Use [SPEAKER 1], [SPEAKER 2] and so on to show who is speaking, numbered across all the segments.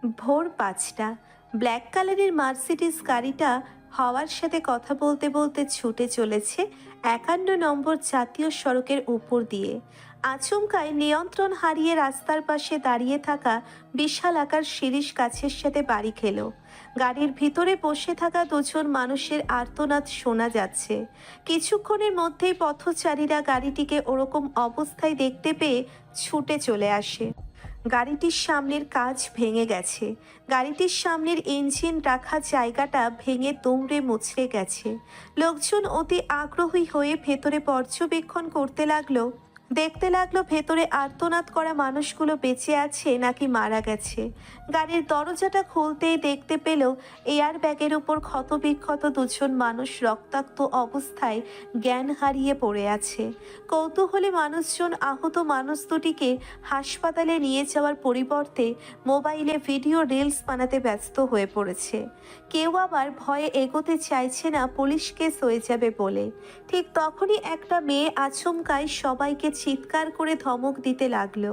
[SPEAKER 1] ভোর ৫টা। ব্ল্যাক কালারের মার্সিডিজ গাড়িটা হাওয়ার সাথে কথা বলতে বলতে ছুটে চলেছে ৫১ নম্বর জাতীয় সড়কের উপর দিয়ে। আচমকায় নিয়ন্ত্রণ হারিয়ে রাস্তার পাশে দাঁড়িয়ে থাকা বিশাল আকার শিরীষ গাছের সাথে বাড়ি খেল। গাড়ির ভিতরে বসে থাকা দুজন মানুষের আর্তনাদ শোনা যাচ্ছে। কিছুক্ষণের মধ্যেই পথচারীরা গাড়িটিকে ওরকম অবস্থায় দেখতে পেয়ে ছুটে চলে আসে। গাড়িটির সামনের কাঁচ ভেঙে গেছে। গাড়িটির সামনের ইঞ্জিন রাখা জায়গাটা ভেঙে দুমড়ে মুচড়ে গেছে। লোকজন অতি আগ্রহী হয়ে ভেতরে পর্যবেক্ষণ করতে লাগলো। দেখতে লাগলো ভেতরে আর্তনাদ করা মানুষগুলো বেঁচে আছে নাকি মারা গেছে। গাড়ির দরজাটা খুলতেই দেখতে পেল এয়ার ব্যাগের উপর ক্ষতবিক্ষত দুজন মানুষ রক্তাক্ত অবস্থায় জ্ঞান হারিয়ে পড়ে আছে। কৌতূহলী মানুষজন আহত মানুষ দুটিকে হাসপাতালে নিয়ে যাওয়ার পরিবর্তে মোবাইলে ভিডিও রিলস বানাতে ব্যস্ত হয়ে পড়েছে। কেউ আবার ভয়ে এগোতে চাইছে না পুলিশ কেস হয়ে যাবে বলে। ঠিক তখনই একটা মেয়ে আচমকায় সবাইকে চিৎকার করে ধমক দিতে লাগলো।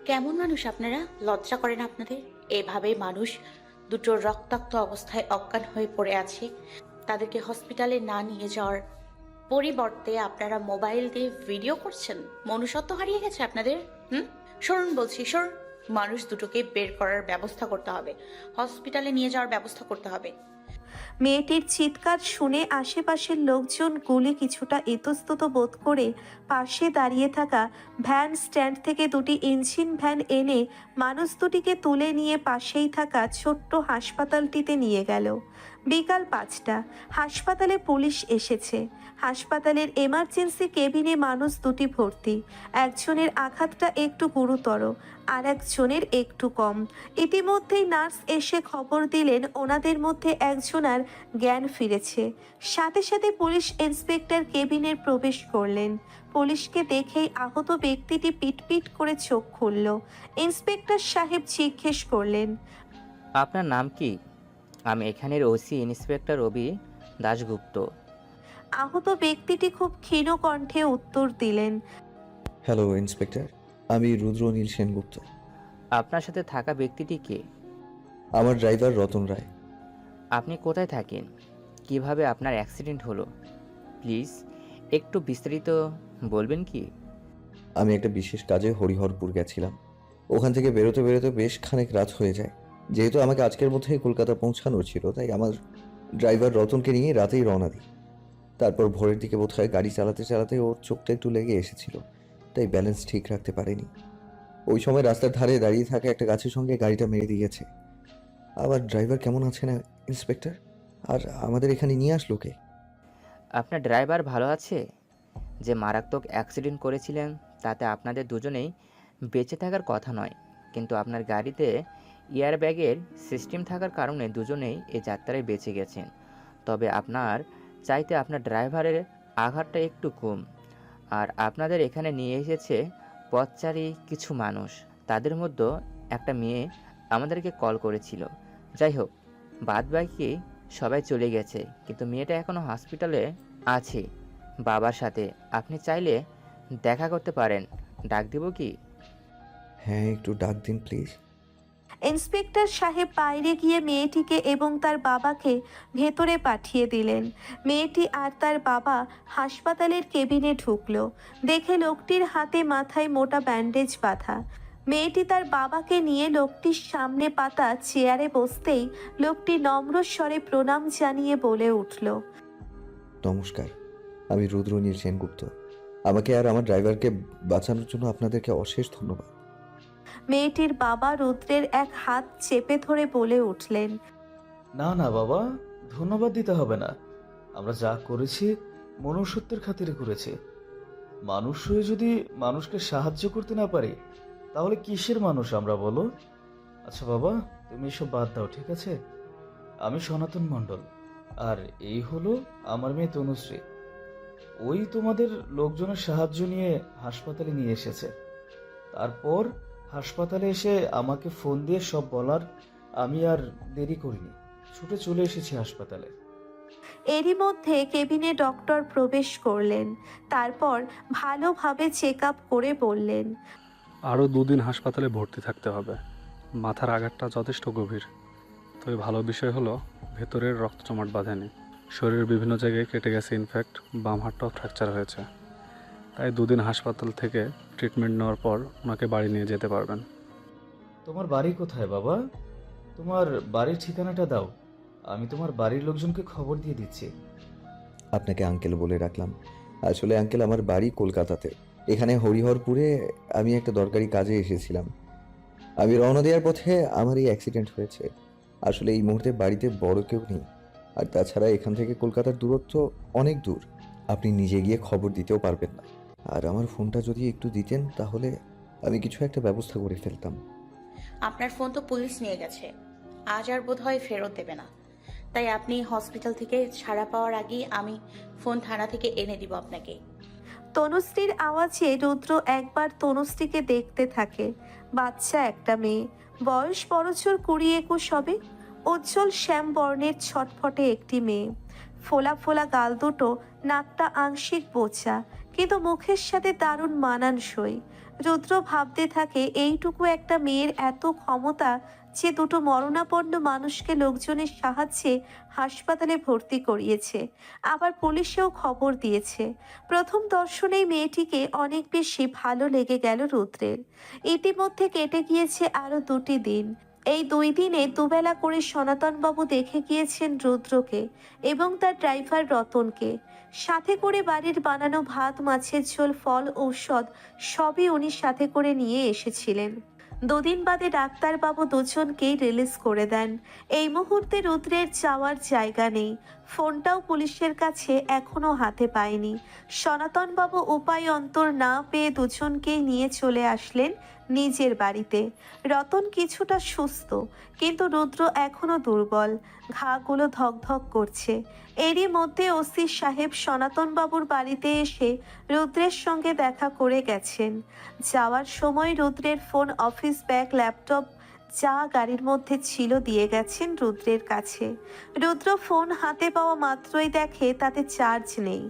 [SPEAKER 2] কেমন মানুষ আপনারা? লজ্জা করেন আপনাদের? এভাবে মানুষ দুটো রক্তাক্ত অবস্থায় অজ্ঞান হয়ে পড়ে আছে, তাদেরকে হসপিটালে না নিয়ে যাওয়ার পরিবর্তে আপনারা মোবাইল দিয়ে ভিডিও করছেন। মনুষ্যত্ব হারিয়ে গেছে আপনাদের। সরুন বলছি, সরুন। মানুষ দুটোকে বের করার ব্যবস্থা করতে হবে, হসপিটালে নিয়ে যাওয়ার ব্যবস্থা করতে হবে।
[SPEAKER 1] মেয়েটির চিৎকার শুনে আশেপাশের লোকজন গুলি কিছুটা ইতস্তত বোধ করে পাশে দাঁড়িয়ে থাকা ভ্যান স্ট্যান্ড থেকে দুটি ইঞ্জিন ভ্যান এনে মানুষ দুটিকে তুলে নিয়ে পাশেই থাকা ছোট্ট হাসপাতালটিতে নিয়ে গেল। বিকাল ৫টা। হাসপাতালে পুলিশ এসেছে। হাসপাতালের এমার্জেন্সি কেবিনে মানুষ দুটি ভর্তি। একজনের আঘাতটা একটু গুরুতর, আর একজনের একটু কম। ইতিমধ্যেই নার্স এসে খবর দিলেন ওনাদের মধ্যে একজনার জ্ঞান ফিরেছে। সাথে সাথে পুলিশ ইন্সপেক্টর কেবিনের প্রবেশ করলেন। পুলিশকে দেখেই আহত ব্যক্তিটি পিটপিট করে চোখ খুলল। ইন্সপেক্টর সাহেব জিজ্ঞেস করলেন,
[SPEAKER 3] আপনার নাম কি? আমি এখানের ওসি ইন্সপেক্টর রবি দাশগুপ্ত।
[SPEAKER 1] আহত ব্যক্তিটি খুব ক্ষীণ কণ্ঠে উত্তর দিলেন,
[SPEAKER 4] হ্যালো ইন্সপেক্টর, আমি রুদ্রনীল সেনগুপ্ত।
[SPEAKER 3] আপনার সাথে থাকা ব্যক্তিটি কে?
[SPEAKER 4] আমার ড্রাইভার রতন রায়।
[SPEAKER 3] আপনি কোথায় থাকেন? কিভাবে আপনার অ্যাক্সিডেন্ট হলো? প্লিজ একটু বিস্তারিত বলবেন কি?
[SPEAKER 4] আমি একটা বিশেষ কাজে হরিহরপুর গেছিলাম। ওখান থেকে বেরোতে বেরোতে বেশ খানিক রাত হয়ে যায়। যেহেতু আমাকে আজকের মধ্যেই কলকাতা পৌঁছানোর ছিল, তাই আমার ড্রাইভার রতনকে নিয়ে রাতেই রওনা দিই। তারপর ভোরের দিকে বোধহয় গাড়ি চালাতে চালাতে ওর চোখটা একটু লেগে এসেছিল, তাই ব্যালেন্স ঠিক রাখতে পারেনি। ওই সময় রাস্তার ধারে দাঁড়িয়ে থাকা একটা গাছের সঙ্গে গাড়িটা মেরে দিয়েছে। আবার ড্রাইভার কেমন আছে না ইন্সপেক্টর? আর আমাদের এখানে নিয়ে আসলো কে?
[SPEAKER 3] আপনার ড্রাইভার ভালো আছে? যে মারাত্মক অ্যাক্সিডেন্ট করেছিলেন তাতে আপনাদের দুজনেই বেঁচে থাকার কথা নয়, কিন্তু আপনার গাড়িতে এয়ার ব্যাগের সিস্টেম থাকার কারণে দুজনেই এই যাত্রায় বেঁচে গেছেন। তবে আপনার চাইতে আপনার ড্রাইভারের আঘাতটা একটু কম। আর আপনাদের এখানে নিয়ে এসেছে পথচারী কিছু মানুষ। তাদের মধ্যে একটা মেয়ে আমাদেরকে কল করেছিল। যাই হোক, বাদবাকি সবাই চলে গেছে, কিন্তু মেয়েটা এখনও হসপিটালে আছে বাবার সাথে। আপনি চাইলে দেখা করতে পারেন। ডাক দিব কি?
[SPEAKER 4] হ্যাঁ, একটু ডাক দিন প্লিজ।
[SPEAKER 1] ইন্সপেক্টর সাহেব বাইরে গিয়ে মেয়েটিকে এবং তার বাবাকে ভেতরে পাঠিয়ে দিলেন। মেয়েটি আর তার বাবা হাসপাতালের কেবিনে ঢুকলো। দেখে লোকটির হাতে মাথায় মোটা ব্যান্ডেজ বাঁধা। মেয়েটি তার বাবাকে নিয়ে লোকটির সামনে পাতা চেয়ারে বসতেই লোকটি নম্র স্বরে প্রণাম জানিয়ে বলে উঠল,
[SPEAKER 4] নমস্কার, আমি রুদ্রনীল সেনগুপ্ত। আমাকে আর আমার ড্রাইভারকে বাঁচানোর জন্য আপনাদেরকে অশেষ ধন্যবাদ।
[SPEAKER 1] মেয়েটির বাবা রুদ্রের এক হাত চেপে ধরে বলে উঠলেন,
[SPEAKER 5] না না বাবা, ধন্যবাদ দিতে হবে না। আমরা যা করেছি মনুষ্যত্বের খাতিরে করেছি। মানুষ হয়ে যদি মানুষকে সাহায্য করতে না পারি, তাহলে কিসের মানুষ আমরা বলো? আচ্ছা বাবা, তুমি এসব বাদ দাও, ঠিক আছে? আমি সনাতন মণ্ডল, আর এই হলো আমার মেয়ে তনুশ্রী। ওই তোমাদের লোকজনের সাহায্য নিয়ে হাসপাতালে নিয়ে এসেছে। তারপর হাসপাতালে এসে আমাকে ফোন দিয়ে সব বলার আমি আর দেরি করিনি, ছুটে চলে এসেছি হাসপাতালে।
[SPEAKER 1] এরই মধ্যে কেবিনে ডক্টর প্রবেশ করলেন। তারপর ভালোভাবে চেক আপ করে বললেন,
[SPEAKER 6] আরও 2 দিন হাসপাতালে ভর্তি থাকতে হবে। মাথার আঘাতটা যথেষ্ট গভীর। তবে ভালো বিষয় হলো ভেতরের রক্ত জমাট বাঁধেনি। শরীরের বিভিন্ন জায়গায় কেটে গেছে, ইনফ্যাক্ট বাম হাতটাও ফ্র্যাকচার হয়েছে। তাই 2 দিন হাসপাতাল থেকে ট্রিটমেন্ট নেওয়ার পর ওনাকে বাড়ি নিয়ে যেতে পারবেন।
[SPEAKER 5] তোমার বাড়ি কোথায় বাবা? তোমার বাড়ির ঠিকানাটা দাও, আমি তোমার বাড়ির লোকজনকে খবর দিয়ে দিচ্ছি।
[SPEAKER 4] আপনাকে আঙ্কেল বলে রাখলাম। আসলে আঙ্কেল, আমার বাড়ি কলকাতাতে। এখানে হরিহরপুরে আমি একটা দরকারি কাজে এসেছিলাম। আমি রওনা দেওয়ার পথে আমার এই অ্যাক্সিডেন্ট হয়েছে। আসলে এই মুহূর্তে বাড়িতে বড় কেউ নেই, আর তাছাড়া এখান থেকে কলকাতার দূরত্ব অনেক দূর। আপনি নিজে গিয়ে খবর দিতেও পারবেন না। আর আমার ফোনটা যদি একটু দিতেন তাহলে আমি কিছু একটা ব্যবস্থা করে ফেলতাম।
[SPEAKER 2] আপনার ফোন তো পুলিশ নিয়ে গেছে, আজ আর বোধহয় ফেরত দেবে না। তাই আপনি হসপিটাল থেকে ছাড়া পাওয়ার আগেই আমি ফোন থানা থেকে এনে দিব আপনাকে।
[SPEAKER 1] তনুশ্রীর আওয়াজে রুদ্র একবার তনুশ্রীকে দেখতে থাকে। বাচ্চা একটা মেয়ে, বয়স বড়জোর 20-21 হবে। উজ্জ্বল শ্যাম বর্ণের ছটফটে একটি মেয়ে, ফোলা ফোলা গাল দুটো, নাকটা আংশিক বোচা, কিন্তু মুখের সাথে দারুণ মানানসই। রুদ্র ভাবতে থাকে এইটুকু একটা মেয়ের এত ক্ষমতা যে দুটো মরণাপন্ন মানুষকে লোকজনের সাহায্যে হাসপাতালে ভর্তি করিয়েছে, আবার পুলিশেও খবর দিয়েছে। প্রথম দর্শনেই মেয়েটিকে অনেক বেশি ভালো লেগে গেল রুদ্রের। ইতিমধ্যে কেটে গিয়েছে আরো 2টি দিন। এই 2 দিনে দুবেলা করে সনাতনবাবু দেখে গিয়েছেন রুদ্রকে এবং তার ড্রাইভার রতনকে। সাথে করে বাড়ির বানানো ভাত, মাছের ঝোল, ফল, ঔষধ সবই উনি সাথে করে নিয়ে এসেছিলেন। 2 দিন বাদে ডাক্তারবাবু দুজনকেই রিলিজ করে দেন। এই মুহূর্তে রুদ্রের যাওয়ার জায়গা নেই, ফোনটাও পুলিশের কাছে এখনো হাতে পায়নি। সনাতনবাবু উপায় অন্তর না পেয়ে দুজনকেই নিয়ে চলে আসলেন নিজের বাড়িতে। রতন কিছুটা সুস্থ, কিন্তু রুদ্র এখনো দুর্বল, ঘাগুলো ধকধক করছে। এরই মধ্যে ওসি সাহেব সনাতনবাবুর বাড়িতে এসে রুদ্রের সঙ্গে দেখা করে গেছেন। যাওয়ার সময় রুদ্রের ফোন, অফিস ব্যাগ, ল্যাপটপ যা গাড়ির মধ্যে ছিল দিয়ে গেছেন রুদ্রের কাছে। রুদ্র ফোন হাতে পাওয়া মাত্রই দেখে তাতে চার্জ নেই।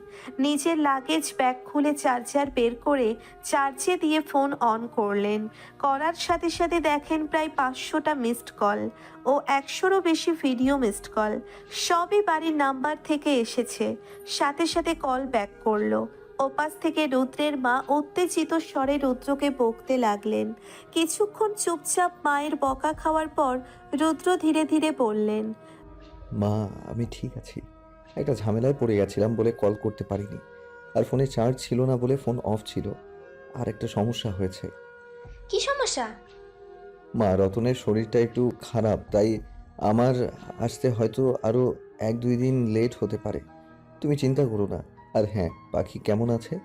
[SPEAKER 1] নিজের লাগেজ ব্যাগ খুলে চার্জার বের করে চার্জে দিয়ে ফোন অন করলেন। করার সাথে সাথে দেখেন প্রায় 500টা মিসড কল ও 100রও বেশি ভিডিও মিসড কল। সবই বাড়ির নাম্বার থেকে এসেছে। সাথে সাথে কল ব্যাক করলো। ওপাশ থেকে রুদ্রের মা উত্তেজিত স্বরে রুদ্রকে বকতে লাগলেন। কিছুক্ষণ চুপচাপ মায়ের বকা খাওয়ার পর রুদ্র ধীরে ধীরে বললেন,
[SPEAKER 4] মা, আমি ঠিক আছি। একটা ঝামেলায় পড়ে গেছিলাম বলে কল করতে পারিনি, আর ফোনে চার্জ ছিল না বলে ফোন অফ ছিল। আর একটা সমস্যা হয়েছে।
[SPEAKER 7] কি সমস্যা?
[SPEAKER 4] মা, রতনের শরীরটা একটু খারাপ, তাই আমার আসতে হয়তো আরও 1-2 দিন লেট হতে পারে। তুমি চিন্তা করো না। আর হ্যাঁ, পাখি কেমন আছে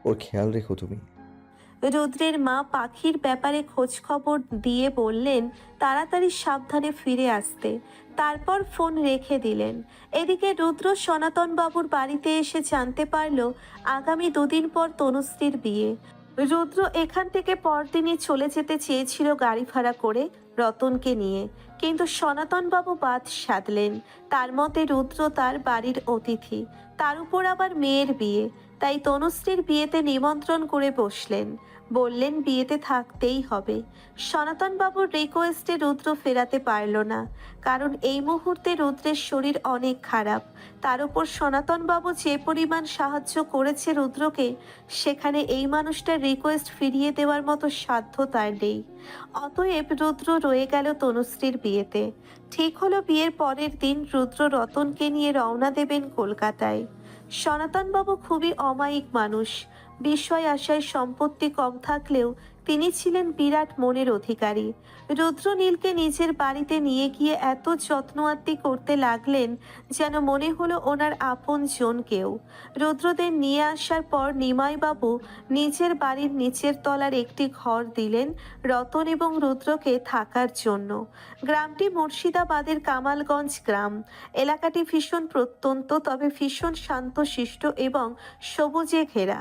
[SPEAKER 4] ওর খেয়াল রেখো তুমি।
[SPEAKER 1] রুদ্রের মা পাখির ব্যাপারে খোঁজ খবর দিয়ে বললেন তাড়াতাড়ি সাবধানে ফিরে আসতে, তারপর ফোন রেখে দিলেন। এদিকে রুদ্র সনাতনবাবুর বাড়িতে এসে জানতে পারল আগামী 2 দিন পর তনুশ্রীর বিয়ে। রুদ্র এখান থেকে পরদিনই চলে যেতে চেয়েছিল গাড়ি ভাড়া করে রতনকে নিয়ে, কিন্তু সনাতনবাবু বাদ সাধলেন। তার মতে রুদ্র তার বাড়ির অতিথি, তার উপর আবার মেয়ের বিয়ে, তাই তনুশ্রীর বিয়েতে নিমন্ত্রণ করে বসলেন। বললেন বিয়েতে থাকতেই হবে। সনাতনবাবুর রিকোয়েস্টে রুদ্র ফেরাতে পারল না, কারণ এই মুহূর্তে রুদ্রের শরীর অনেক খারাপ। তার উপর সনাতনবাবু যে পরিমাণ সাহায্য করেছে রুদ্রকে, সেখানে এই মানুষটার রিকোয়েস্ট ফিরিয়ে দেওয়ার মতো সাধ্য তার নেই। অতএব রুদ্র রয়ে গেল তনুশ্রীর বিয়েতে। ঠিক হলো বিয়ের পরের দিন রুদ্র রতনকে নিয়ে রওনা দেবেন কলকাতায়। সনাতনবাবু খুবই অমায়িক মানুষ। বিষয় আশায় সম্পত্তি কম থাকলেও তিনি ছিলেন বিরাট মনের অধিকারী। রুদ্রনীলকে নিজের বাড়িতে নিয়ে গিয়ে এত যত্ন আত্তি করতে লাগলেন যেন মনে হলো ওনার আপন জন কেউ। রুদ্রদের নিয়ে আসার পর নিমাইবাবু নিজের বাড়ির নিচের তলার একটি ঘর দিলেন রতন এবং রুদ্রকে থাকার জন্য। গ্রামটি মুর্শিদাবাদের কামালগঞ্জ গ্রাম। এলাকাটি ভীষণ প্রত্যন্ত, তবে ভীষণ শান্তশিষ্ট এবং সবুজে ঘেরা।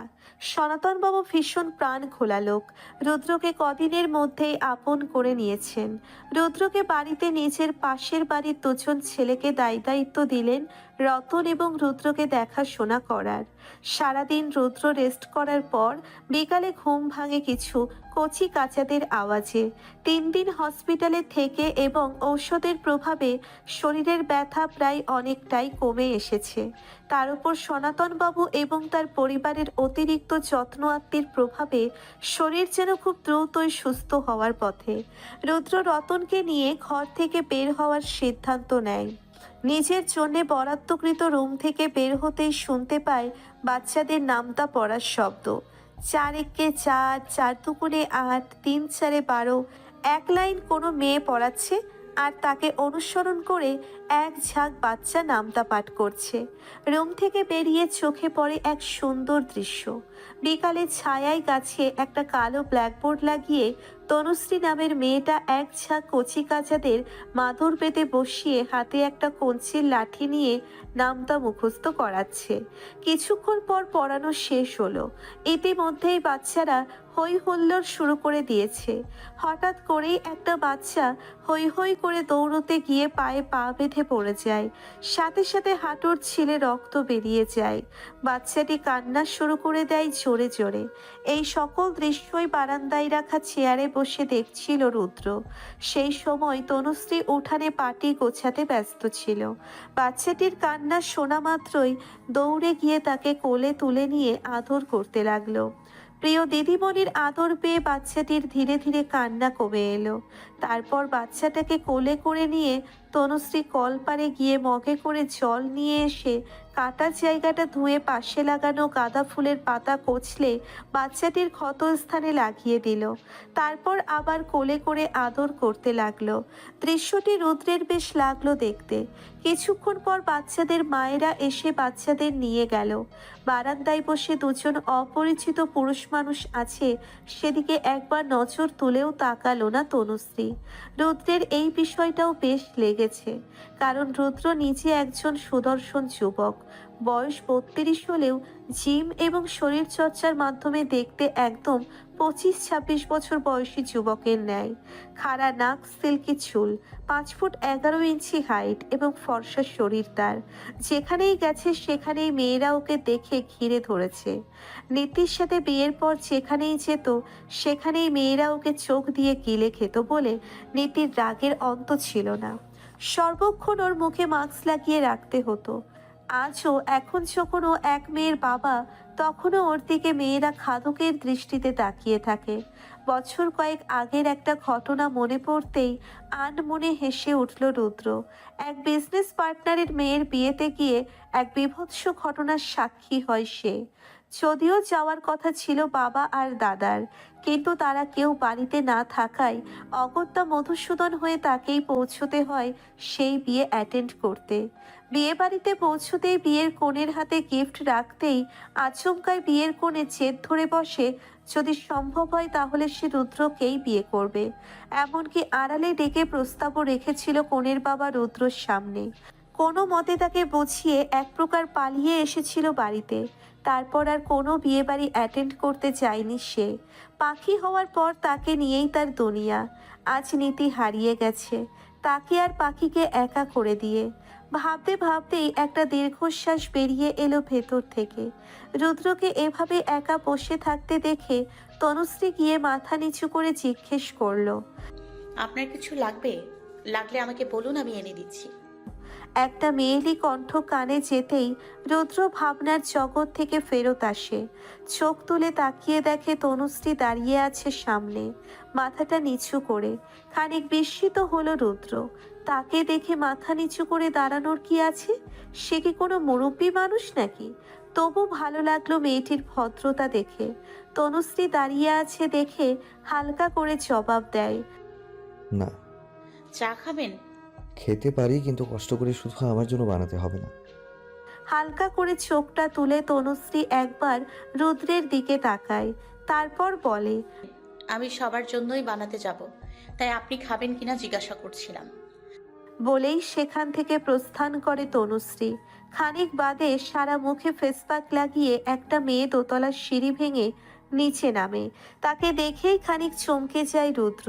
[SPEAKER 1] সনাতনবাবু ভীষণ প্রাণ খোলা লোক। রুদ্রকে কদিনের মধ্যেই আপন করে নিয়েছেন। রুদ্রকে বাড়িতে নিজের পাশের বাড়ির 2জন ছেলেকে দায়িত্ব দিলেন রতন এবং রুদ্রকে দেখাশোনা করার। সারাদিন রুদ্র রেস্ট করার পর বিকালে ঘুম ভাঙে কিছু কচি কাচাদের আওয়াজে। 3 দিন হসপিটালে থেকে এবং ঔষধের প্রভাবে শরীরের ব্যথা প্রায় অনেকটাই কমে এসেছে। তার উপর সনাতনবাবু এবং তার পরিবারের অতিরিক্ত যত্ন আত্মীর প্রভাবে শরীর যেন খুব দ্রুতই সুস্থ হওয়ার পথে। রুদ্র রতনকে নিয়ে ঘর থেকে বের হওয়ার সিদ্ধান্ত নেয়। নিজের জন্যে বরাদ্দকৃত রুম থেকে বের হতেই শুনতে পায় বাচ্চাদের নামতা পড়ার শব্দ। 4 একে 4, 4 দুগুণে 8, 3 4-এ 12। এক লাইন কোনো মেয়ে পড়াচ্ছে আর তাকে অনুসরণ করে এক ঝাঁক বাচ্চা নামতা পাঠ করছে। রুম থেকে বেরিয়ে চোখে পড়ে এক সুন্দর দৃশ্য। বিকালে ছায়ায় গাছে একটা কালো ব্ল্যাকবোর্ড লাগিয়ে তনুশ্রী নামের মেয়েটা এক ঝাঁক কচি কাচাদের মাদুর পেতে বসিয়ে হাতে একটা কঞ্চির লাঠি নিয়ে নামতা মুখস্থ করাচ্ছে। কিছুক্ষণ পর পড়ানো শেষ হলো। ইতিমধ্যেই বাচ্চারা হই হুল্লোড় শুরু করে দিয়েছে। হঠাৎ করেই একটা বাচ্চা হই হই করে দৌড়তে গিয়ে পায়ে পা বেঁধে পড়ে যায়। সাথে সাথে হাঁটুর ছিলে রক্ত বেরিয়ে যায়। বাচ্চাটি কান্না শুরু করে দেয় জোরে জোরে। এই সকল দৃশ্যই বারান্দায় রাখা চেয়ারে বসে দেখছিল রুদ্র। সেই সময় তনুশ্রী উঠানে পাটি গোছাতে ব্যস্ত ছিল। বাচ্চাটির কান্না শোনা মাত্রই দৌড়ে গিয়ে তাকে কোলে তুলে নিয়ে আদর করতে লাগলো। প্রিয় দিদিমণির আদর পেয়ে বাচ্চাটির ধীরে ধীরে কান্না কমে এলো। তারপর বাচ্চাটাকে কোলে করে নিয়ে তনুশ্রী কলপারে গিয়ে মগে করে জল নিয়ে এসে কাটা জায়গাটা ধুয়ে পাশে লাগানো গাঁদা ফুলের পাতা কচলে বাচ্চাটির ক্ষতস্থানে লাগিয়ে দিল। তারপর আবার কোলে করে আদর করতে লাগলো। দৃশ্যটি রুদ্রের বেশ লাগলো দেখতে। কিছুক্ষণ পর বাচ্চাদের মায়েরা এসে বাচ্চাদের নিয়ে গেল। বারান্দায় বসে দুজন অপরিচিত পুরুষ মানুষ আছে সেদিকে একবার নজর তুলেও তাকালো না তনুশ্রী। রুদ্রের এই বিষয়টাও বেশ লেগেছে, কারণ রুদ্র নিজে একজন সুদর্শন যুবক। বয়স 32 হলেও জিম এবং শরীর চর্চার মাধ্যমে দেখতে একদম 25-26 বছর বয়সী যুবকের ন্যায়। খাড়া নাক, সিল্কি চুল, 5 ফুট 11 ইঞ্চি হাইট এবং ফর্সা শরীর তার। যেখানেই গেছে সেখানেই মেয়েরা ওকে দেখে ঘিরে ধরেছে। নীতির সাথে বিয়ের পর যেখানেই যেত সেখানেই মেয়েরা ওকে চোখ দিয়ে গিলে খেত বলে নীতির রাগের অন্ত ছিল না। সর্বক্ষণ ওর মুখে মাস্ক লাগিয়ে রাখতে হতো। আজও এখন যখন ও এক মেয়ের বাবা, তখনও ওর দিকে মেয়েরা খাদকের দৃষ্টিতে তাকিয়ে থাকে। বছর কয়েক আগের একটা ঘটনা মনে পড়তেই আনমনে হেসে উঠল রুদ্র। এক বিজনেস পার্টনারের মেয়ের বিয়েতে গিয়ে এক বীভৎস ঘটনার সাক্ষী হয় সে। যদিও যাওয়ার কথা ছিল বাবা আর দাদার, কিন্তু তারা কেউ বাড়িতে না থাকায় অগত্যা মধুসূদন হয়ে তাকেই পৌঁছতে হয় সেই বিয়ে অ্যাটেন্ড করতে। বিয়ে বাড়িতে পৌঁছতেই বিয়ের কনের হাতে গিফট রাখতেই আচমকায় বিয়ের কনে জেদ ধরে বসে যদি সম্ভব হয় তাহলে সে রুদ্রকেই বিয়ে করবে। এমনকি আড়ালে ডেকে প্রস্তাবও রেখেছিল কনের বাবা রুদ্রর সামনে। কোনো মতে তাকে বুঝিয়ে এক প্রকার পালিয়ে এসেছিল বাড়িতে। তারপর আর কোনো বিয়ে বাড়ি অ্যাটেন্ড করতে যায়নি সে। পাখি হওয়ার পর তাকে নিয়েই তার দুনিয়া। আজ নীতি হারিয়ে গেছে, তাকে আর পাখিকে একা করে দিয়ে। ভাবতে ভাবতেই একটা দীর্ঘশ্বাস বেরিয়ে এলো ভেতর থেকে। রুদ্রকে এভাবে একা বসে থাকতে দেখে তনুশ্রী গিয়ে মাথা নিচু করে জিজ্ঞেস করলো,
[SPEAKER 2] আপনার কিছু লাগবে? লাগলে আমাকে বলুন, আমি এনে দিচ্ছি।
[SPEAKER 1] একটা মেয়েলি কণ্ঠ কানে যেতেই রুদ্র ভাবনার জগৎ থেকে ফেরত আসে। চোখ তুলে তাকিয়ে দেখে তনুশ্রী দাঁড়িয়ে আছে সামনে, মাথাটা নিচু করে। খানিক বিস্মিত হলো রুদ্র। তাকে দেখে মাথা নিচু করে দাঁড়ানোর কি আছে? সে কি কোনো মুরব্বী মানুষ নাকি? তবু ভালো লাগলো মেয়েটির ভদ্রতা দেখে। তনুশ্রী দাঁড়িয়ে আছে দেখে হালকা করে জবাব দেয়,
[SPEAKER 4] না,
[SPEAKER 2] চা খাবেন?
[SPEAKER 4] খেতে পারি, কিন্তু কষ্ট করে শুধু আমার জন্য বানাতে হবে না।
[SPEAKER 1] হালকা করে চোখটা তুলে তনুশ্রী একবার রুদ্রের দিকে তাকায়, তারপর বলে,
[SPEAKER 2] আমি সবার জন্যই বানাতে যাব, তাই আপনি খাবেন কিনা জিজ্ঞাসা করছিলাম।
[SPEAKER 1] বলেই সেখান থেকে প্রস্থান করে তনুশ্রী। খানিক বাদে সারা মুখে ফেসপ্যাক লাগিয়ে একটা মেয়ে দোতলার সিঁড়ি ভেঙে নিচে নামে। তাকে দেখেই খানিক চমকে যায় রুদ্র।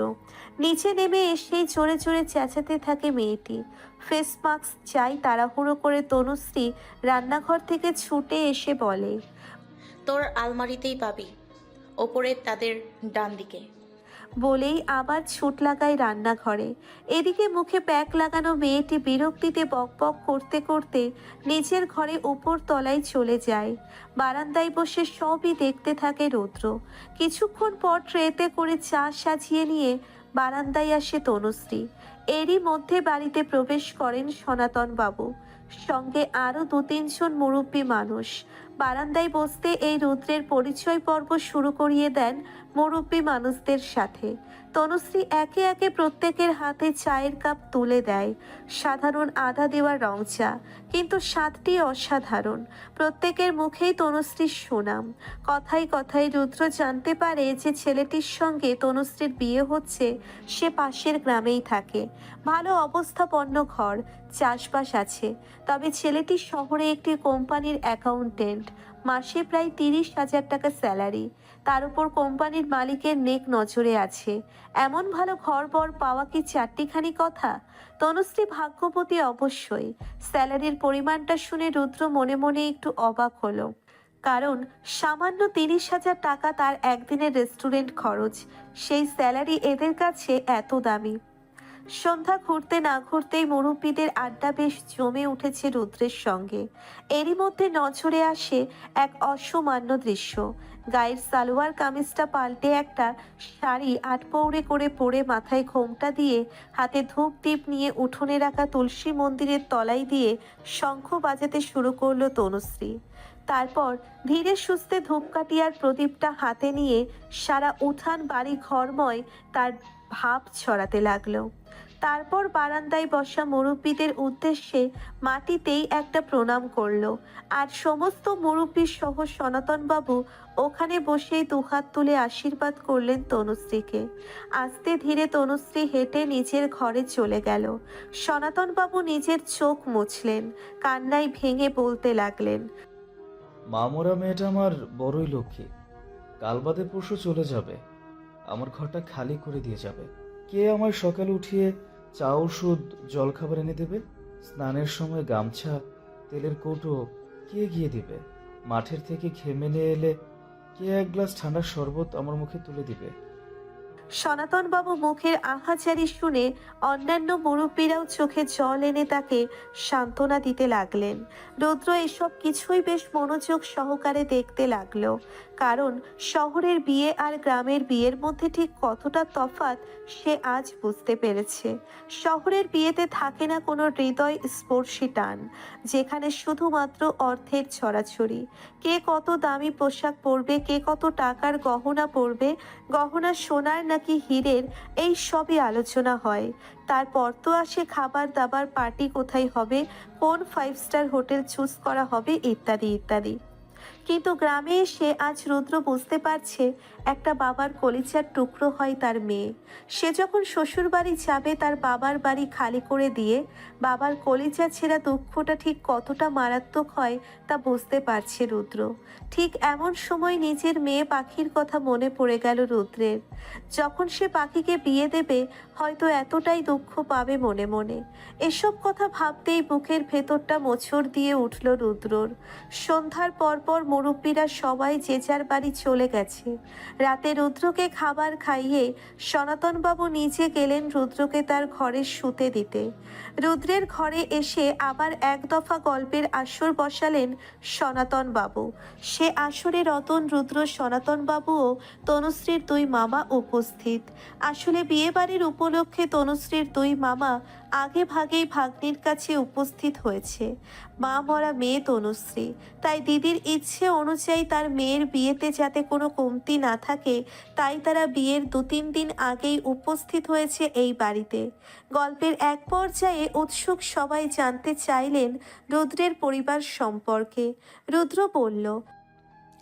[SPEAKER 1] নিচে নেমে এসেই জোরে জোরে চেঁচাতে থাকে মেয়েটি। ফেস মাস্ক চাই তাড়াহুড়ো করে তনুশ্রী রান্নাঘর থেকে ছুটে এসে বলে,
[SPEAKER 2] তোর আলমারিতেই পাবি, ওপরে তাদের ডান দিকে।
[SPEAKER 1] বলেই আবার ছুট লাগায় রান্নাঘরে। এদিকে মুখে প্যাক লাগানো মেয়েটি বিরক্তিতে বকবক করতে করতে নিজের ঘরে উপর তলায় চলে যায়। বারান্দায় বসে সবই দেখতে থাকে রুদ্র। কিছুক্ষণ পর ট্রেতে করে চা সাজিয়ে নিয়ে বারান্দায় আসে তনুশ্রী। এরই মধ্যে বাড়িতে প্রবেশ করেন সনাতন বাবু, সঙ্গে আরো 2-3 জন মুরব্বী মানুষ। বারান্দায় বসতে এই রুদ্রের পরিচয় পর্ব শুরু করিয়ে দেন মুরব্বী মানুষদের সাথে। তনুশ্রী একে একে প্রত্যেকের হাতে চায়ের কাপ তুলে দেয়। সাধারণ আদা দেওয়া রং চা, কিন্তু স্বাদটি অসাধারণ। প্রত্যেকের মুখেই তনুশ্রীর সুনাম। কথায় কথায় রুদ্র জানতে পারে যে ছেলেটির সঙ্গে তনুশ্রীর বিয়ে হচ্ছে সে পাশের গ্রামেই থাকে। ভালো অবস্থাপন্ন ঘর, চাষবাস আছে। তবে ছেলেটি শহরে একটি কোম্পানির অ্যাকাউন্টেন্ট। মাসে প্রায় 30,000 টাকা স্যালারি। তার উপর কোম্পানির মালিকের নেক নজরে আছে। এমন ভালো ঘর বর পাওয়া কি চারটিখানি কথা? তনুশ্রী ভাগ্যবতী অবশ্যই। স্যালারির পরিমাণটা শুনে রুদ্র মনে মনে একটু অবাক হলো। কারণ সামান্য 30,000 টাকা তার একদিনের রেস্টুরেন্ট খরচ। সেই স্যালারি এদের কাছে এত দামি। সন্ধ্যা ঘুরতে না ঘুরতেই মুরব্বীদের আড্ডা বেশ জমে উঠেছে রুদ্রের সঙ্গে। এরই মধ্যে নজরে আসে এক অসামান্য দৃশ্য। গায়ের সালোয়ার কামিজটা পাল্টে একটা শাড়ি আটপৌড়ে করে পরে মাথায় ঘোমটা দিয়ে হাতে ধূপ দ্বীপ নিয়ে উঠোনে রাখা তুলসী মন্দিরের তলায় দিয়ে শঙ্খ বাজাতে শুরু করলো তনুশ্রী। তারপর ধীরে সুস্থে ধূপকাঠি আর প্রদীপটা হাতে নিয়ে সারা উঠান বাড়ি ঘরময় তার ভাব ছড়াতে লাগলো। তারপর বারান্দায় বসা মুরব্বীদের উদ্দেশ্যে মাটিতেই একটা প্রণাম করলো। আর সমস্ত মুরব্বী সহ সনাতনবাবু ওখানে বসেই দুহাত তুলে আশীর্বাদ করলেন তনুশ্রীকে। আস্তে ধীরে তনুশ্রী হেঁটে নিজের ঘরে চলে গেল। সনাতনবাবু নিজের চোখ মুছলেন, কান্নায় ভেঙে বলতে লাগলেন,
[SPEAKER 5] মামরা মেয়েটা আমার বড়ই লক্ষ্মী। কাল বাদে পরশু চলে যাবে, আমার ঘরটা খালি করে দিয়ে যাবে। কে আমায় সকালে উঠিয়ে চা ওষুধ জলখাবার এনে দেবে? স্নানের সময় গামছা তেলের কৌটো কে গিয়ে দিবে? মাঠের থেকে ঘেমে নিয়ে এলে কে এক গ্লাস ঠান্ডা শরবত আমার মুখে তুলে দিবে?
[SPEAKER 1] সনাতনবাবু মুখের আহাজারি শুনে অন্যান্য মুরব্বীরাও চোখে জল এনে তাকে সান্ত্বনা দিতে লাগলেন। রুদ্র এসব কিছুই বেশ মনোযোগ সহকারে দেখতে লাগলো। কারণ শহরের বিয়ে আর গ্রামের বিয়ের মধ্যে ঠিক কতটা তফাৎ সে আজ বুঝতে পেরেছে। শহরের বিয়েতে থাকে না কোনো হৃদয় স্পর্শী টান, যেখানে শুধুমাত্র অর্থের ছড়াছড়ি। কে কত দামি পোশাক পরবে, কে কত টাকার গহনা পরবে, গহনা সোনার নাকি হীরের, এই সবই আলোচনা হয়। তারপর তো আসে খাবার দাবার, পার্টি কোথায় হবে, কোন 5 স্টার হোটেল চুজ করা হবে, ইত্যাদি ইত্যাদি। কিন্তু গ্রামে এসে আজ রুদ্র বুঝতে পারছে একটা বাবার কলিজার টুকরো হয় তার মেয়ে। সে যখন শ্বশুর বাড়ি যাবে তার বাবার বাড়ি খালি করে দিয়ে বাবার কলিজা ছেঁড়া দুঃখটা ঠিক কতটা মারাত্মক হয় তা বুঝতে পারছে রুদ্র। ঠিক এমন সময় নিজের মেয়ে পাখির কথা মনে পড়ে গেল রুদ্রের। যখন সে পাখিকে বিয়ে দেবে হয়তো এতটাই দুঃখ পাবে মনে মনে। এসব কথা ভাবতেই বুকের ভেতরটা মোচড় দিয়ে উঠল রুদ্রর। সন্ধ্যার পরপর মুরব্বীরা সবাই যে যার বাড়ি চলে গেছে। রাতে রুদ্রকে খাবার খাইয়ে সনাতনবাবু নিজে গেলেন রুদ্রকে তার ঘরে শুতে দিতে। রুদ্রের ঘরে এসে আবার এক দফা গল্পের আসর বসালেন সনাতনবাবু। সে আসরে রতন, রুদ্র, সনাতনবাবু ও তনুশ্রীর 2 মামা উপস্থিত। আসলে বিয়ে বাড়ির উপলক্ষে তনুশ্রীর 2 মামা আগে ভাগেই ভাগ্নির কাছে উপস্থিত হয়েছে। মা মরা মেয়ে তনুশ্রী, তাই দিদির ইচ্ছে অনুযায়ী তার মেয়ের বিয়েতে যাতে কোনো কমতি না থাকে তাই তারা বিয়ের 2-3 দিন আগেই উপস্থিত হয়েছে এই বাড়িতে। গল্পের এক পর্যায়ে উৎসুক সবাই জানতে চাইলেন রুদ্রের পরিবার সম্পর্কে। রুদ্র বলল,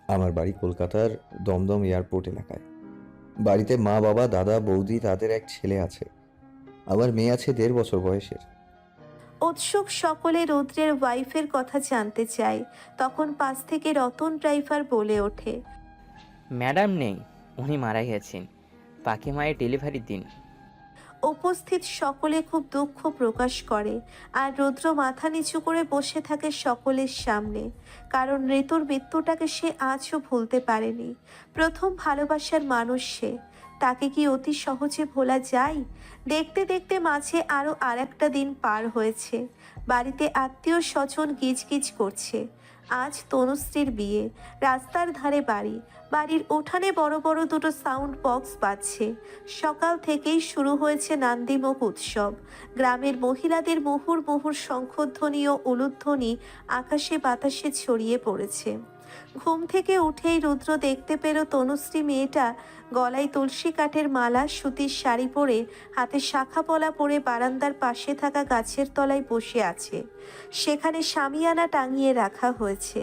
[SPEAKER 4] আমার বাড়ি কলকাতার দমদম এয়ারপোর্ট এলাকায়। বাড়িতে মা বাবা দাদা বৌদি তাদের এক ছেলে আছে। আমার মেয়ে আছে 1.5 বছর বয়সের।
[SPEAKER 1] উৎসুক সকলে রুদ্রের ওয়াইফের কথা জানতে চায়। তখন পাশ থেকে রতন ড্রাইভার বলে ওঠে,
[SPEAKER 3] ম্যাডাম নেই, উনি মারা গেছেন পাখি মায়ের ডেলিভারির দিন।
[SPEAKER 1] উপস্থিত সকলে খুব দুঃখ প্রকাশ করে আর রুদ্র মাথা নিচু করে বসে থাকে সকলের সামনে, কারণ ঋতুর মৃত্যুটাকে সে আজও ভুলতে পারেনি। প্রথম ভালোবাসার মানুষ সে, তাকে কি অতি সহজে ভোলা যায়? দেখতে দেখতে মাঝে আরও আরেকটা দিন পার হয়েছে। বাড়িতে আত্মীয় স্বজন গিজগিজ করছে। আজ তনুশ্রীর বিয়ে, রাস্তার ধারে বাড়ি, বাড়ির উঠানে বড় বড় দুটো সাউন্ড বক্স বাজছে। সকাল থেকেই শুরু হয়েছে নান্দিমুখ উৎসব। গ্রামের মহিলাদের মুহুর মুহুর শঙ্খধ্বনি ও উলুধ্বনি আকাশে বাতাসে ছড়িয়ে পড়েছে। ঘুম থেকে উঠেই রুদ্র দেখতে পেল তনুশ্রী মেয়েটা গলায় তুলসী কাঠের মালা, সুতির শাড়ি পরে, হাতে শাখা পলা পরে বারান্দার পাশে থাকা গাছের তলায় বসে আছে। সেখানে শামিয়ানা টাঙিয়ে রাখা হয়েছে।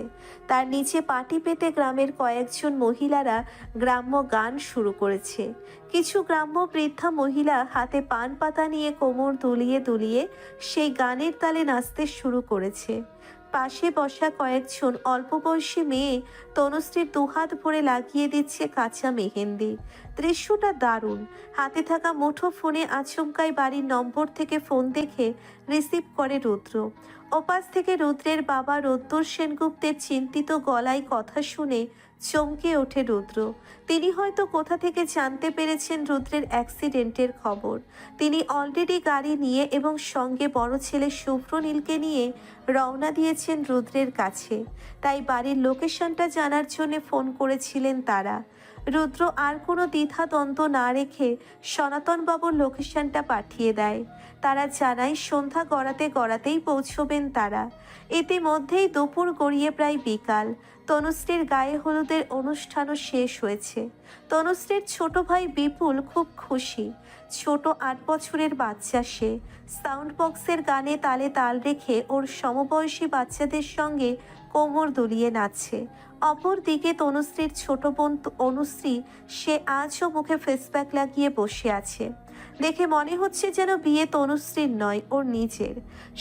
[SPEAKER 1] তার নিচে পাটি পেতে গ্রামের কয়েকজন মহিলারা গ্রাম্য গান শুরু করেছে। কিছু গ্রাম্য বৃদ্ধা মহিলা হাতে পান পাতা নিয়ে কোমর দুলিয়ে দুলিয়ে সেই গানের তালে নাচতে শুরু করেছে। পাশে বসা কয়েকজন অল্প বয়সী মেয়ে তনুশ্রীর দুহাত ভরে লাগিয়ে দিচ্ছে কাঁচা মেহেন্দি। দৃশ্যটা দারুণ। হাতে থাকা মুঠো ফোনে আচমকাই বাড়ির নম্বর থেকে ফোন দেখে রিসিভ করে রুদ্র। ওপাশ থেকে রুদ্রের বাবা রোদ্দুর সেনগুপ্তের চিন্তিত গলায় কথা শুনে চমকে ওঠে রুদ্র। তিনি হয়তো কোথা থেকে জানতে পেরেছেন রুদ্রের অ্যাক্সিডেন্টের খবর। তিনি অলরেডি গাড়ি নিয়ে এবং সঙ্গে বড় ছেলে শুভ্রনীলকে নিয়ে রওনা দিয়েছেন রুদ্রের কাছে। তাই বাড়ির লোকেশনটা জানার জন্য ফোন করেছিলেন তারা। রুদ্র আর কোনো দ্বিধাদ্বন্দ্ব না রেখে সনাতনবাবুর লোকেশনটা পাঠিয়ে দেয়। তারা জানায় সন্ধ্যা গড়াতে গড়াতেই পৌঁছবেন তারা। ইতিমধ্যেই দুপুর গড়িয়ে প্রায় বিকাল। তনুশ্রীর গায়ে হলুদের অনুষ্ঠানও শেষ হয়েছে। তনুশ্রীর ছোট ভাই বিপুল খুব খুশি। ছোট ৮ বছরের বাচ্চা সে। সাউন্ড বক্সের গানে তালে তাল রেখে ওর সমবয়সী বাচ্চাদের সঙ্গে কোমর দুলিয়ে নাচছে। অপরদিকে তনুশ্রীর ছোট বোন অনুশ্রী, সে আজও মুখে ফেসপ্যাক লাগিয়ে বসে আছে। দেখে মনে হচ্ছে যেন বিয়ে তনুশ্রীর নয়, ওর নিজের।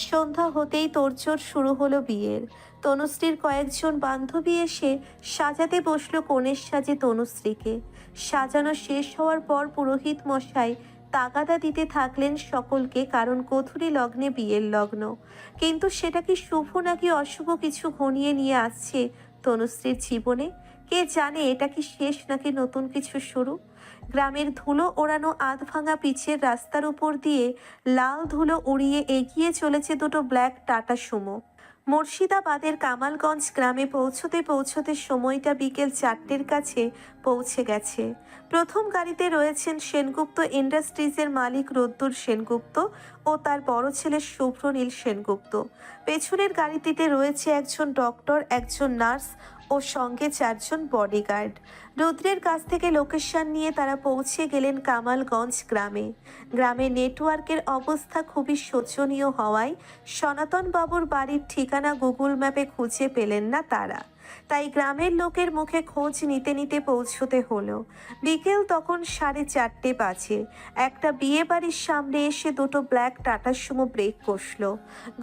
[SPEAKER 1] সন্ধ্যা হতেই তোড়জোড় শুরু হলো বিয়ের। তনুশ্রীর কয়েকজন বান্ধবী এসে সাজাতে বসলো কনের সাজে তনুশ্রীকে। সাজানো শেষ হওয়ার পর পুরোহিত মশাই তাগাদা দিতে থাকলেন সকলকে, কারণ গোধূলি লগ্নে বিয়ের লগ্ন। কিন্তু সেটা কি শুভ নাকি অশুভ কিছু ঘনিয়ে নিয়ে আসছে তনুশ্রীর জীবনে? কে জানে এটা কি শেষ নাকি নতুন কিছু শুরু। গ্রামের ধুলো ওড়ানো আধ ভাঙা পিচের রাস্তার উপর দিয়ে লাল ধুলো উড়িয়ে এগিয়ে চলেছে দুটো ব্ল্যাক টাটা সুমো। মুর্শিদাবাদের কামালগঞ্জ গ্রামে পৌঁছতে পৌঁছতে সময়টা বিকেল 4টের কাছে পৌঁছে গেছে। প্রথম গাড়িতে রয়েছেন সেনগুপ্ত ইন্ডাস্ট্রিজের মালিক রোদ্দুর সেনগুপ্ত ও তার বড় ছেলে শুভ্রনীল সেনগুপ্ত। পেছনের গাড়িটিতে রয়েছে একজন ডক্টর, একজন নার্স ও সঙ্গে 4 জন বডিগার্ড। রুদ্রের কাছ থেকে লোকেশন নিয়ে তারা পৌঁছে গেলেন কামালগঞ্জ গ্রামে। গ্রামে নেটওয়ার্কের অবস্থা খুবই শোচনীয় হওয়ায় সনাতন বাবুর বাড়ির ঠিকানা গুগল ম্যাপে খুঁজে পেলেন না তারা। তাই গ্রামের লোকের মুখে খোঁজ নিতে নিতে পৌঁছতে হলো। বিকেল তখন 4:30 বাজে। একটা বিয়ে বাড়ির সামনে এসে দুটো ব্ল্যাক টাটা সুমো ব্রেক কষলো।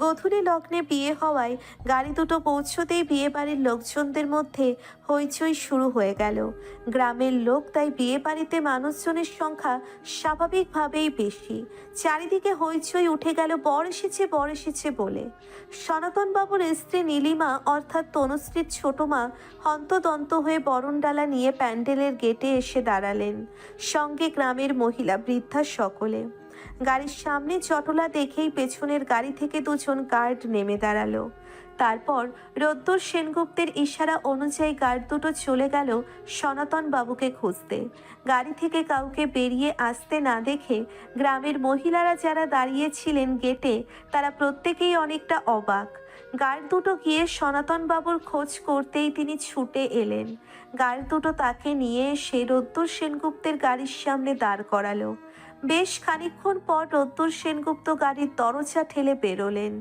[SPEAKER 1] গোধূলি লগ্নে বিয়ে হওয়ায় গাড়ি দুটো পৌঁছতেই বিয়ে বাড়ির লোকজনদের মধ্যে হইচই শুরু হয়ে গেল। গ্রামের লোক, তাই বিয়ে বাড়িতে মানুষজনের সংখ্যা স্বাভাবিকভাবেই বেশি। চারিদিকে হইচই উঠে গেল বর এসেছে বর এসেছে বলে। সনাতনবাবুর স্ত্রী নীলিমা অর্থাৎ তনুশ্রীর ছোট মা হন্তদন্ত হয়ে বরণডালা নিয়ে প্যান্ডেলের গেটে এসে দাঁড়ালেন, সঙ্গে গ্রামের মহিলা বৃদ্ধা সকলে। গাড়ির সামনে চটলা দেখেই পেছনের গাড়ি থেকে 2 জন গার্ড নেমে দাঁড়ালো। তারপর রোদ্দুর সেনগুপ্তের ইশারা অনুযায়ী গার্ড দুটো চলে গেল সনাতন বাবুকে খুঁজতে। গাড়ি থেকে কাউকে বেরিয়ে আসতে না দেখে গ্রামের মহিলারা যারা দাঁড়িয়েছিলেন গেটে, তারা প্রত্যেকেই অনেকটা অবাক। গার্ড দুটো গিয়ে সনাতন বাবুর খোঁজ করতেই তিনি ছুটে এলেন। গার্ড দুটো তাকে নিয়ে এসে রোদ্দুর সেনগুপ্তের গাড়ির সামনে দাঁড় করালো। বেশ খানিকক্ষণ পর রোদ্দুর সেনগুপ্ত গাড়ির দরজা ঠেলে বেরোলেন।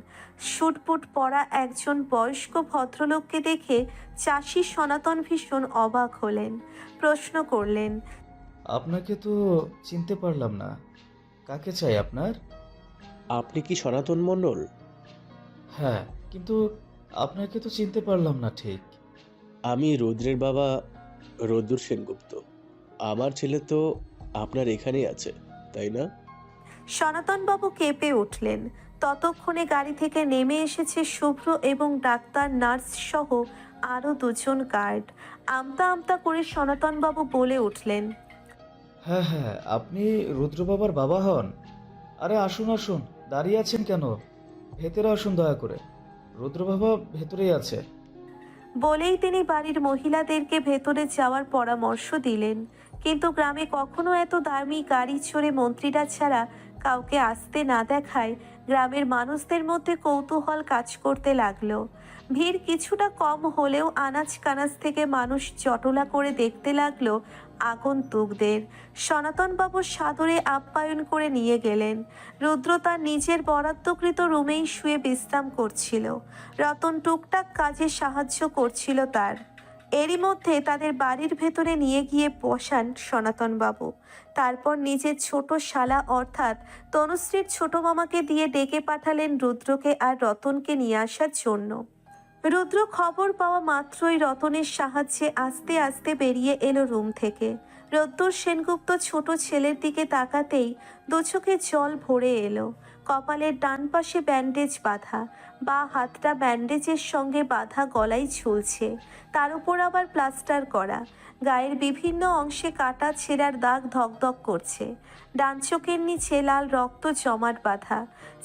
[SPEAKER 1] শুটপুট পরা একজন বয়স্ক ভদ্রলোককে দেখে চাষি সনাতন ভীষণ অবাক হলেন। প্রশ্ন করলেন,
[SPEAKER 5] আপনাকে তো চিনতে পারলাম না, কাকে চাই আপনার?
[SPEAKER 7] আপনি কি সনাতন মণ্ডল?
[SPEAKER 5] হ্যাঁ, কিন্তু আপনাকে তো চিনতে পারলাম না ঠিক।
[SPEAKER 7] আমি রুদ্রের বাবা রোদ্দুর সেনগুপ্ত। আমার ছেলে তো আপনার এখানেই আছে, তাই না?
[SPEAKER 1] সনাতনবাবু কেঁপে উঠলেন। ততক্ষণে গাড়ি থেকে নেমে এসেছে শুভ্র এবং ডাক্তার, নার্স সহ আরও দুজন গার্ড। আমতা আমতা করে সনাতনবাবু বলে উঠলেন,
[SPEAKER 5] হ্যাঁ হ্যাঁ, আপনি রুদ্র বাবার বাবা হন? আরে আসুন আসুন, দাঁড়িয়ে আছেন কেন? ভেতরে আসুন দয়া করে, রুদ্র বাবা ভেতরেই আছে।
[SPEAKER 1] বলেই তিনি বাড়ির মহিলাদেরকে ভেতরে যাওয়ার পরামর্শ দিলেন। কিন্তু গ্রামে কখনো এত দামি গাড়ি চড়ে মন্ত্রীরা ছাড়া কাউকে আসতে না দেখায় গ্রামের মানুষদের মধ্যে কৌতূহল কাজ করতে লাগলো। ভিড় কিছুটা কম হলেও আনাচ কানাচ থেকে মানুষ জটলা করে দেখতে লাগলো আগন্তুকদের। সনাতনবাবু সাদরে আপ্যায়ন করে নিয়ে গেলেন। রুদ্র তার নিজের বরাদ্দকৃত রুমেই শুয়ে বিশ্রাম করছিল। রতন টুকটাক কাজে সাহায্য করছিল তার। এরই মধ্যে তাদের বাড়ির ভেতরে নিয়ে গিয়ে বসান সনাতনবাবু। তারপর নিজের ছোট শালা অর্থাৎ তনুশ্রীর ছোট মামাকে দিয়ে ডেকে পাঠালেন রুদ্রকে আর রতনকে নিয়ে আসার জন্য। রুদ্র খবর পাওয়া মাত্রই রতনের সাহায্যে আস্তে আস্তে বেরিয়ে এলো রুম থেকে। রোদ্দুর সেনগুপ্ত ছোট ছেলের দিকে তাকাতেই দু চোখে জল ভরে এলো। কপালের ডান পাশে ব্যান্ডেজ বাঁধা, বা হাতটা ব্যান্ডেজের সঙ্গে বাঁধা গলায় ঝুলছে, তার উপর আবার প্লাস্টার করা। গায়ের বিভিন্ন অংশে কাটা ছেঁড়ার দাগ ধকধক করছে। ডান চোখের নিচে লাল রক্ত জমাট বাঁধা।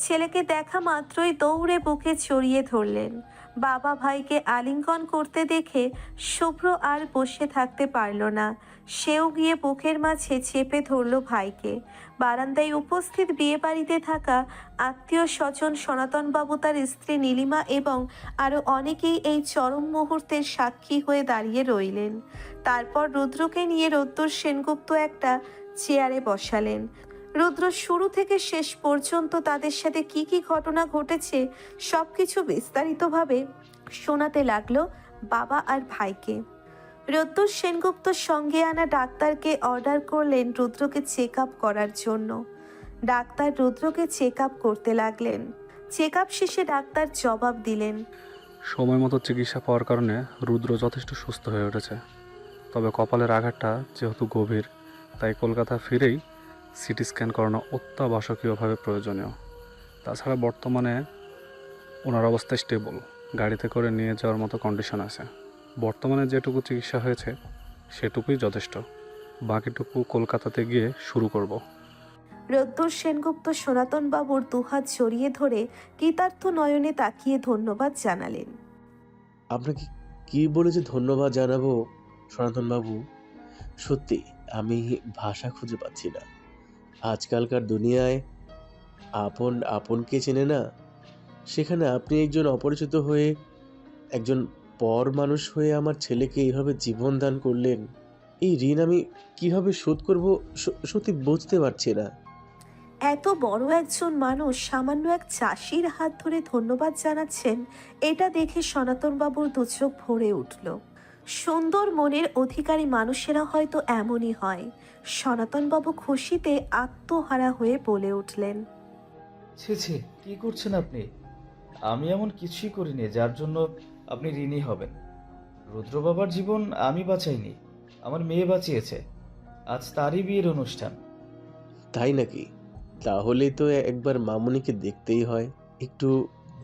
[SPEAKER 1] ছেলেকে দেখা মাত্রই দৌড়ে বুকে জড়িয়ে ধরলেন। বাবা ভাইকে আলিঙ্গন করতে দেখে শুভ্র আর বসে থাকতে পারল না। সেও গিয়ে বুকের মাঝে চেপে ধরল ভাইকে। বারান্দায় উপস্থিত বিয়ে বাড়িতে থাকা আত্মীয় স্বজন, সনাতনবাবু, তার স্ত্রী নীলিমা এবং আরও অনেকেই এই চরম মুহূর্তের সাক্ষী হয়ে দাঁড়িয়ে রইলেন। তারপর রুদ্রকে নিয়ে রোদ্দুর সেনগুপ্ত একটা চেয়ারে বসালেন। রুদ্র শুরু থেকে শেষ পর্যন্ত তাদের সাথে কি কি ঘটনা ঘটেছে সবকিছু বিস্তারিতভাবে শোনাতে লাগলো বাবা আর ভাইকে। রোদ্দুর সেনগুপ্ত সঙ্গে আনা ডাক্তারকে অর্ডার করলেন রুদ্রকে চেক আপ করার জন্য। ডাক্তার রুদ্রকে চেক আপ করতে লাগলেন। চেক আপ শেষে ডাক্তার জবাব দিলেন,
[SPEAKER 6] সময় মতো চিকিৎসা পাওয়ার কারণে রুদ্র যথেষ্ট সুস্থ হয়ে উঠেছে। তবে কপালের আঘাতটা যেহেতু গভীর, তাই কলকাতা ফিরেই সিটি স্ক্যান করানো অত্যাবশ্যকীয়ভাবে প্রয়োজনীয়। তাছাড়া বর্তমানে ওনার অবস্থা স্টেবল, গাড়িতে করে নিয়ে যাওয়ার মতো কন্ডিশন আছে। বর্তমানে যেটুকু চিকিৎসা হয়েছে সেটুকুই যথেষ্ট, বাকিটুকু কলকাতাতে গিয়ে শুরু করব।
[SPEAKER 1] রোদ্দুর সেনগুপ্ত সনাতনবাবুর দুহাত জড়িয়ে ধরে কৃতার্থ নয়নে তাকিয়ে ধন্যবাদ জানালেন।
[SPEAKER 7] আপনাকে কি বলে যে ধন্যবাদ জানাবো সনাতনবাবু, সত্যি আমি ভাষা খুঁজে পাচ্ছি না। আজকালকার দুনিয়ায় আপন আপনকে চেনে না, সেখানে আপনি একজন অপরিচিত হয়ে, একজন পর মানুষ হয়ে আমার ছেলেকে এইভাবে জীবন দান করলেন। এই ঋণ আমি কিভাবে শোধ করব সত্যি বুঝতে পারছি না।
[SPEAKER 1] এত বড় একজন মানুষ সামান্য এক চাষির হাত ধরে ধন্যবাদ জানাচ্ছেন, এটা দেখে সনাতনবাবুর দু চোখ ভরে উঠল। সুন্দর মনের অধিকারী মানুষেরা হয়তো এমনই হয়। সনাতনবাবু খুশিতে আত্মহারা হয়ে বলে উঠলেন,
[SPEAKER 5] ছি ছি, কি করছেন আপনি? আমি এমন কিছুই করিনি যার জন্য আপনি ঋণী হবেন। রুদ্র বাবার জীবন আমি বাঁচাইনি, আমার মেয়ে বাঁচিয়েছে। আজ তারই বিয়ের অনুষ্ঠান।
[SPEAKER 7] তাই নাকি? তাহলে তো একবার মামুনিকে দেখতেই হয়। একটু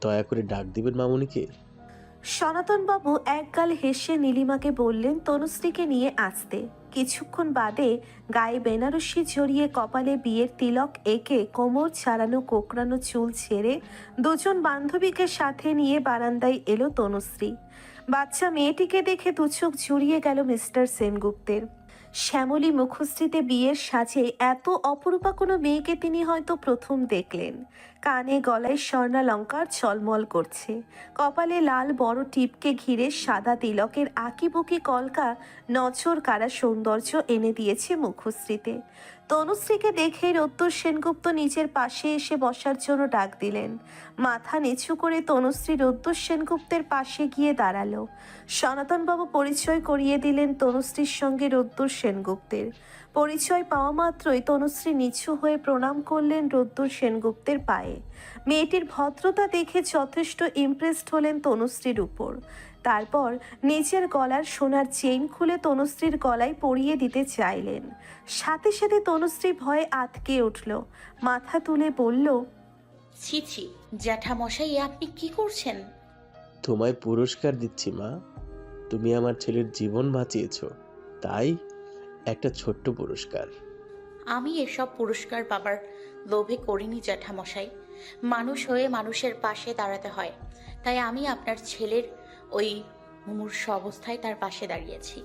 [SPEAKER 7] দয়া করে ডাক দিবেন মামুনিকে।
[SPEAKER 1] সনাতনবাবু একগাল হেসে নীলিমাকে বললেন তনুশ্রীকে নিয়ে আসতে। কিছুক্ষণ বাদে গায়ে বেনারসি জড়িয়ে কপালে বিয়ের তিলক এঁকে কোমর ছাড়ানো কোকড়ানো চুল ছেড়ে দুজন বান্ধবীকে সাথে নিয়ে বারান্দায় এলো তনুশ্রী। বাচ্চা মেয়েটিকে দেখে দু চোখ জুড়িয়ে গেল মিস্টার সেনগুপ্তের। শ্যামলী মুখশ্রীতে বিয়ের সাজে এত অপরূপা কোনো মেয়েকে তিনি হয়তো প্রথম দেখলেন। কানে গলায় স্বর্ণালঙ্কার ঝলমল করছে, কপালে লাল বড় টিপকে ঘিরে সাদা তিলকের আঁকিবুকি কলকা নজর কাড়া সৌন্দর্য এনে দিয়েছে মুখশ্রীতে। তনুশ্রীকে দেখে রোদ্দুর সেনগুপ্ত নিজের পাশে এসে বসার জন্য ডাক দিলেন। মাথা নিচু করে তনুশ্রী রোদ্দুর সেনগুপ্তের পাশে গিয়ে দাঁড়ালো। সনাতনবাবু পরিচয় করিয়ে দিলেন তনুশ্রীর সঙ্গে রোদ্দুর সেনগুপ্তের। পরিচয় পাওয়া মাত্রই তনুশ্রী নিচু হয়ে প্রণাম করলেন রোদ্দুর সেনগুপ্তের পায়ে। মেয়েটির ভদ্রতা দেখে যথেষ্ট ইমপ্রেসড হলেন তনুশ্রীর উপর। তারপর নিচের গলার সোনার চেইন খুলে তনুশ্রীর গলায় পরিয়ে দিতে চাইলেন। সাথে সাথে তনুশ্রী ভয়ে আঁতকে উঠল, মাথা তুলে বলল,
[SPEAKER 2] ছি ছি জ্যাঠামশাই, আপনি কি করছেন?
[SPEAKER 7] তোমায় পুরস্কার দিচ্ছি মা, তুমি আমার ছেলের জীবন বাঁচিয়েছো, তাই একটা ছোট্ট পুরস্কার।
[SPEAKER 2] আমি এসব পুরস্কার পাবার লোভে করিনি জ্যাঠামশাই। মানুষ হয়ে মানুষের পাশে দাঁড়াতে হয়, তাই আমি আপনার ছেলের ওই মুমূর্ষু অবস্থায় তার পাশে দাঁড়িয়েছি।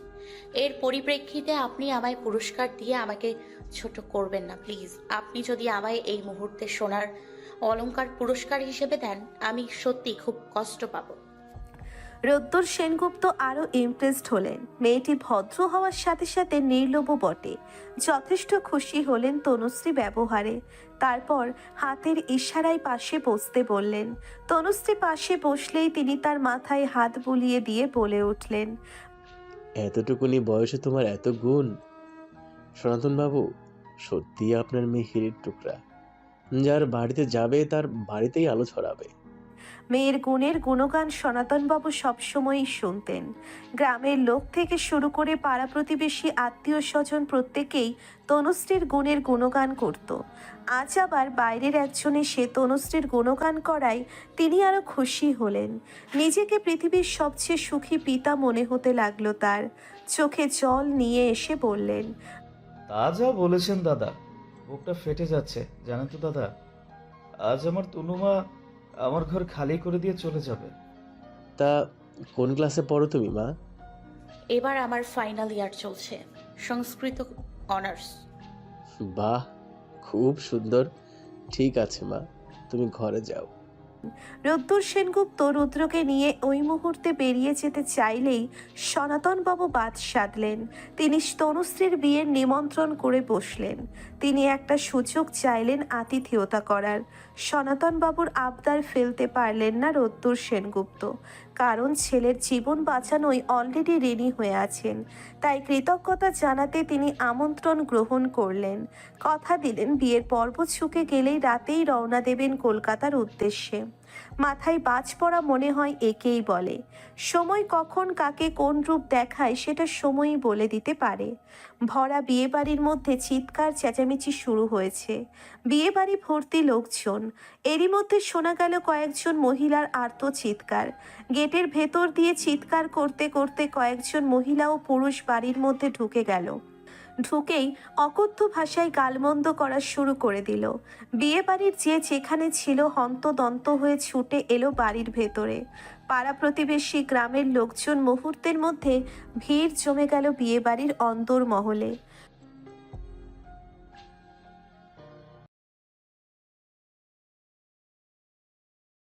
[SPEAKER 2] এর পরিপ্রেক্ষিতে আপনি আমায় পুরস্কার দিয়ে আমাকে ছোট করবেন না প্লিজ। আপনি যদি আমায় এই মুহূর্তে সোনার অলংকার পুরস্কার হিসেবে দেন, আমি সত্যি খুব কষ্ট পাবো।
[SPEAKER 1] রোদ্দুর সেনগুপ্ত আরও ইমপ্রেসড হলেন। মেয়েটি ভদ্র হওয়ার সাথে সাথে নির্লোভ বটে। যথেষ্ট খুশি হলেন তনুশ্রী ব্যবহারে। তারপর হাতের ইশারায় পাশে বসতে বললেন। তনুশ্রী পাশে বসলেই তিনি তার মাথায় হাত বুলিয়ে দিয়ে বলে উঠলেন,
[SPEAKER 7] এতটুকুনি বয়সে তোমার এত গুণ! সনাতন বাবু, সত্যি আপনার মেয়ে হীরের টুকরা। যার বাড়িতে যাবে তার বাড়িতেই আলো ছড়াবে।
[SPEAKER 1] মেয়ের গুণের গুণগান সনাতনবাবু সবসময়ই শুনতেন। গ্রামের লোক থেকে শুরু করে পাড়া প্রতিবেশী আত্মীয় স্বজন প্রত্যেকেই তনুশ্রীর গুণের গুণগান করত। আজ আবার বাইরের একজন এসে তনুশ্রীর গুণগান করায় তিনি আরও খুশি হলেন। নিজেকে পৃথিবীর সবচেয়ে সুখী পিতা মনে হতে লাগলো তার। চোখে জল নিয়ে এসে বললেন,
[SPEAKER 5] তা যা বলেছেন দাদা, বুকটা ফেটে যাচ্ছে জানেন তো দাদা। আজ আমার তনুমা আমার ঘর খালি করে দিয়ে চলে যাবে।
[SPEAKER 7] তা কোন ক্লাসে পড়ো তুমি মা?
[SPEAKER 2] এবার আমার ফাইনাল ইয়ার চলছে, সংস্কৃত অনার্স।
[SPEAKER 7] বাহ, খুব সুন্দর। ঠিক আছে মা, তুমি ঘরে যাও।
[SPEAKER 1] রোদ্দুর সেনগুপ্ত রুদ্রকে নিয়ে ওই মুহূর্তে বেরিয়ে যেতে চাইলেই সনাতনবাবু বাদ সাধলেন। তিনি তনুশ্রীর বিয়ের নিমন্ত্রণ করে বসলেন। তিনি একটা সুযোগ চাইলেন আতিথেয়তা করার। সনাতনবাবুর আবদার ফেলতে পারলেন না রোদ্দুর সেনগুপ্ত, কারণ ছেলের জীবন বাঁচানোই অলরেডি ঋণী হয়ে আছেন। তাই কৃতজ্ঞতা জানাতে তিনি আমন্ত্রণ গ্রহণ করলেন। কথা দিলেন বিয়ের পর্ব ছুকে গেলেই রাতেই রওনা দেবেন কলকাতার উদ্দেশ্যে। মাথায় বাজ পড়া মনে হয় একেই বলে। সময় কখন কাকে কোন রূপ দেখায় সেটা সময়ই বলে দিতে পারে। ভরা বিয়েবাড়ির মধ্যে চিৎকার চেঁচামেচি শুরু হয়েছে। বিয়েবাড়ি ভর্তি লোকজন। এরই মধ্যে শোনা গেল কয়েকজন মহিলার আর্ত চিৎকার। গেটের ভেতর দিয়ে চিৎকার করতে করতে কয়েকজন মহিলা ও পুরুষ বাড়ির মধ্যে ঢুকে গেল। ঢুকেই অকথ্য ভাষায় গালমন্দ করা শুরু করে দিল। বিয়ে বাড়ির যে যেখানে ছিল হন্তদন্ত হয়ে ছুটে এলো বাড়ির ভেতরে। পাড়া প্রতিবেশী গ্রামের লোকজন মুহূর্তের মধ্যে ভিড় জমে গেল বিয়ে বাড়ির অন্দর মহলে।